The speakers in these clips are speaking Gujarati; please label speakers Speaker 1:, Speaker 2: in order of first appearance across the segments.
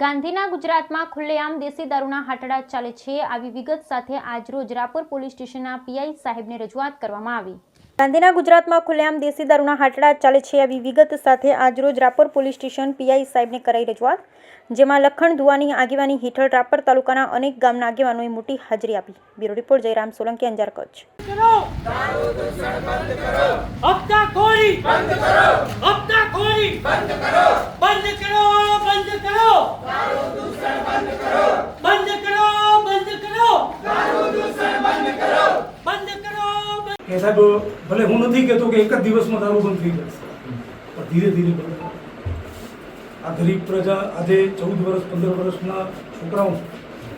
Speaker 1: ગાંધીના ગુજરાતમાં ખુલ્લેઆમ દેશી દારૂના હાટડા ચાલે છે। આવી વિગત સાથે આજરોજ રાપર પોલીસ સ્ટેશનના પીઆઈ સાહેબને રજૂઆત કરવામાં આવી। ગાંધીના ગુજરાતમાં ખુલ્લેઆમ દેશી દારૂના હાટડા ચાલે છે। આવી વિગત સાથે આજરોજ રાપર પોલીસ સ્ટેશન પીઆઈ સાહેબને કરાઈ રજૂઆત, જેમાં લખણ ધુવાની આગેવાની હેઠળ રાપર તાલુકાના અનેક ગામના આગેવાનોએ મોટી હાજરી આપી। Bureau report Jayram Solanki, Anjar, Kutch.
Speaker 2: કે સાહેબ ભલે હું નથી કહેતો કે એક જ દિવસમાં દારૂ બંધ થઈ જશે, પણ ધીરે ધીરે બંધ થાય। આ ગરીબ પ્રજા આજે 14 વર્ષ 15 વર્ષના છોકરાઓ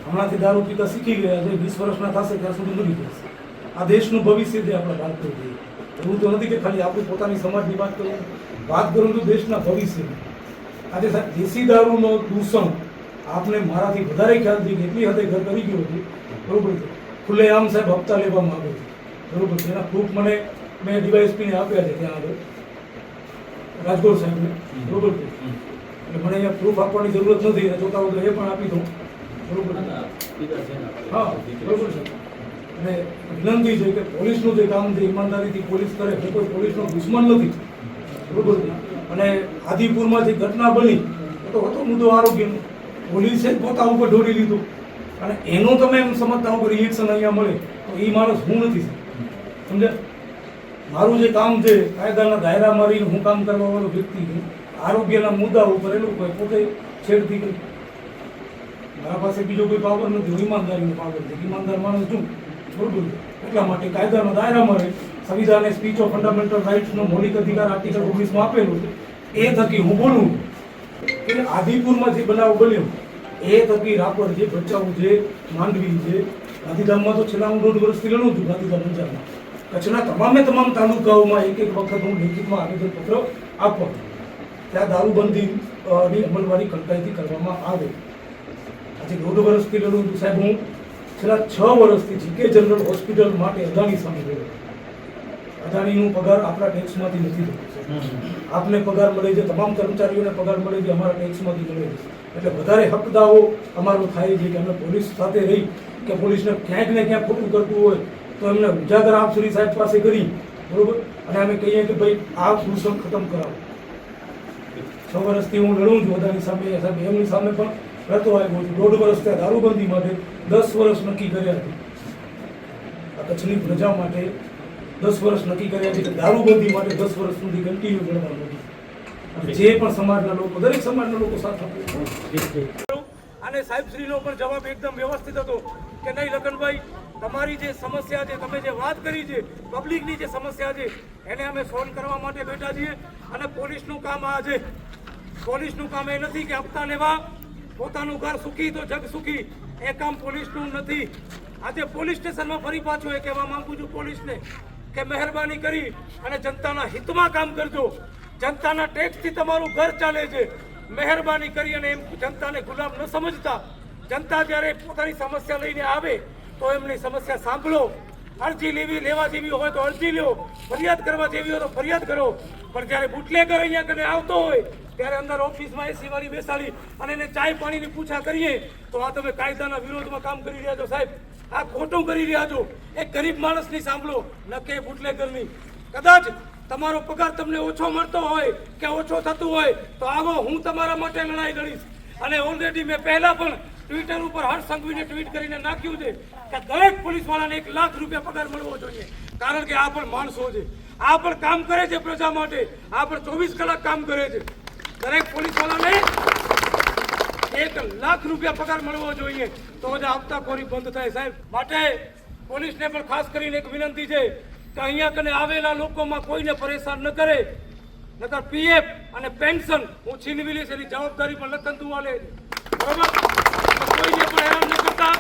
Speaker 2: હમણાંથી દારૂ પીતા શીખી ગયા છે, 20 વર્ષના થશે ત્યાં સુધી મરી જશે। આ દેશનું ભવિષ્ય છે, આપણે વાત કરવી જોઈએ। એવું તો નથી કે ખાલી આપણી પોતાની સમાજની વાત કરું તો દેશના ભવિષ્યની। આજે સાહેબ દેશી દારૂનો દૂષણ આપને મારાથી વધારે ખ્યાલ છે કે એટલી હદે ઘર કરી ગયો છે, બરોબર છે। ખુલ્લેઆમ સાહેબ હપ્તા લેવામાં આવે છે, બરોબર છે। એના પ્રૂફ મેં ડીવાયએસપીને આપ્યા છે ત્યાં આગળ રાજગોર સાહેબને, બરોબર છે। એટલે મને અહીંયા પ્રૂફ આપવાની જરૂરત નથી, જોતા હોય તો એ પણ આપી દઉં, બરોબર છે। હા, બરોબર છે। અને વિનંતી છે કે પોલીસનું જે કામ છે ઈમાનદારીથી પોલીસ કરે, હું કોઈ પોલીસનો દુશ્મન નથી, બરોબર છે। અને આદિપુરમાંથી ઘટના બની તો હતો મુદ્દો આરોગ્યનો, પોલીસે જ પોતા ઉપર ઢોળી લીધું અને એનું તમે એમ સમજતા હો કે રિએક્શન અહીંયા મળે તો એ માણસ હું નથી, સમજ્યા? મારું જે કામ છે કાયદાના દાયરા મારીને હું કામ કરવા વાળો વ્યક્તિ છું। આરોગ્યના મુદ્દા ઉપર એ લોકો પોતે છેડતી કરી, મારા પાસે બીજો કોઈ પાવર નથી, ઈમાનદારીનો પાવર છે, ઈમાનદાર માણસ છું, બરોબર છે। એટલા માટે કાયદાના દાયરામાં રહી સંવિધાને સ્પીચ ઓફ ફંડામેન્ટલ રાઇટ્સનો મૌલિક અધિકાર આર્ટિકલ 19 આપેલું છે, એ થકી હું બોલું કે આદિપુરમાં જે બનાવ બન્યો એ થકી રાપર છે, ભચાઉ છે, માંડવી છે, ગાંધીધામમાં તો છેલ્લા હું 1.5 વર્ષથી લડું છું, ગાંધીધામ અંજારમાં, કચ્છના તમામ તાલુકાઓમાં એક વખત હું લેખિતમાં આવેદનપત્ર આપવા ત્યાં દારૂબંધીની અમલવારી કડકાઈથી કરવામાં આવે। આજે 1.5 વર્ષથી લડું છું સાહેબ। હું છેલ્લા 6 વર્ષથી જીકે જનરલ હોસ્પિટલ માટે અદાણી સામે લડ્યો। અદાણીનો પગાર આપણા ટેક્સમાંથી નથી થતો, આપને પગાર મળે છે, તમામ કર્મચારીઓને પગાર મળે છે, અમારા ટેક્સમાંથી મળે છે। એટલે વધારે હક દાવો અમારો થાય છે કે અમે પોલીસ સાથે રહી કે પોલીસને ક્યાંક ને ક્યાંક ખોટું કરતું હોય તો એમને ઉજાગર આપ શ્રી સાહેબ પાસે કરી, બરોબર, અને અમે કહીએ કે ભાઈ આ દૂષણ ખતમ કરાવો। 6 વર્ષથી હું લડું છું અદાણી સામે, સાહેબ એમની સામે પણ લડતો આવ્યો છું। 1.5 વર્ષ ત્યાં દારૂબંધી માટે 10 વર્ષ નક્કી કર્યા છે, આ કચ્છની પ્રજા માટે 10 વર્ષ નક્કી કર્યા છે કે દારૂબંધી માટે 10 વર્ષ સુધી કન્ટિન્યુ લડવાનું છે। અને જે પણ સમાજના લોકો, દરેક સમાજના લોકો સાથ આપે। અને સાહેબશ્રીનો પણ જવાબ એકદમ વ્યવસ્થિત હતો કે નહીં લખનભાઈ, તમારી જે સમસ્યા છે, તમે જે વાત કરી છે, પબ્લિકની જે સમસ્યા છે એને અમે સોલ્વ કરવા માટે બેઠા છીએ। અને પોલીસનું કામ આ છે, પોલીસનું કામ એ નથી કે હપ્તા લેવા, પોતાનું ઘર સુખી તો જગ સુખી, એ કામ પોલીસનું નથી। આજે પોલીસ સ્ટેશનમાં ફરી પાછું એ કહેવા માંગુ છું પોલીસને કે મહેરબાની કરી અને જનતાના હિતમાં કામ કરજો। જનતાના ટેક્સથી તમારું ઘર ચાલે છે, મહેરબાની કરી અને એમ જનતાને ગુલામ ન સમજતા, જનતા જ્યારે પોતાની સમસ્યા લઈને આવે તો એમની સમસ્યા સાંભળો, અરજી લેવા જેવી હોય તો અરજી લો, ફરિયાદ કરવા જેવી હોય તો ફરિયાદ કરો। પણ જ્યારે બુટલેગર અહીંયા કને આવતો હોય ત્યારે અંદર ઓફિસમાં એસી વાળી બેસાડી અને એને ચાય પાણીની પૂછા કરીએ તો આ તમે કાયદાના વિરોધમાં કામ કરી રહ્યા છો સાહેબ, આ ખોટું કરી રહ્યા છો। એક ગરીબ માણસની સાંભળો, ન કે બુટલેગરની। કદાચ તમારો પગાર તમને ઓછો મળતો હોય કે ઓછો થતું હોય તો આવો, હું તમારા માટે લડાઈ લડીશ। અને ઓલરેડી મેં પહેલા પણ ટ્વિટર ઉપર હર્ષ સંઘવીને ટ્વીટ કરીને નાખ્યું છે કે દરેક પોલીસવાળાને 1 લાખ રૂપિયા પગાર મળવો જોઈએ, કારણ કે આ પણ માણસો છે, આ પણ કામ કરે છે પ્રજા માટે, આ પણ 24 કલાક કામ કરે છે। દરેક પોલીસવાળાને 1 લાખ રૂપિયા પગાર મળવો જોઈએ તો જ હપ્તાખોરી બંધ થાય સાહેબ। માટે પોલીસને પણ ખાસ કરીને એક વિનંતી છે કે અહીંયા કને આવેલા લોકોમાં કોઈને પરેશાન ન કરે, નકર પીએફ અને પેન્શન હું છીનવી લઈશ, એની જવાબદારી પણ લખન તુવાલે, બરોબર? કોઈને પણ હેરાન ન કરતા,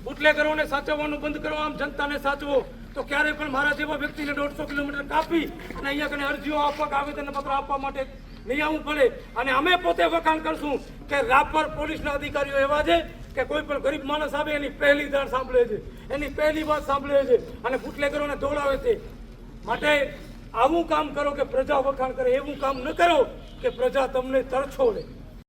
Speaker 2: બુટલેગરોને સાચવવાનું બંધ કરો, આમ જનતાને સાચવો। તો ક્યારે પણ મારા જેવા વ્યક્તિને 150 કિલોમીટર કાપી અને અહીંયા કને અરજીઓ આપવા, આવેદનપત્ર આપવા માટે નહીં આવવું પડે। અને અમે પોતે વખાણ કરશું કે રાપર પોલીસના અધિકારીઓ એવા છે કે કોઈ પણ ગરીબ માણસ આવે એની પહેલી દાણ સાંભળે છે, એની પહેલી વાત સાંભળે છે અને બુટલેગરોને દોડાવે છે। માટે આવું કામ કરો કે પ્રજા વખાણ કરે, એવું કામ ન કરો કે પ્રજા તમને તરછોડે।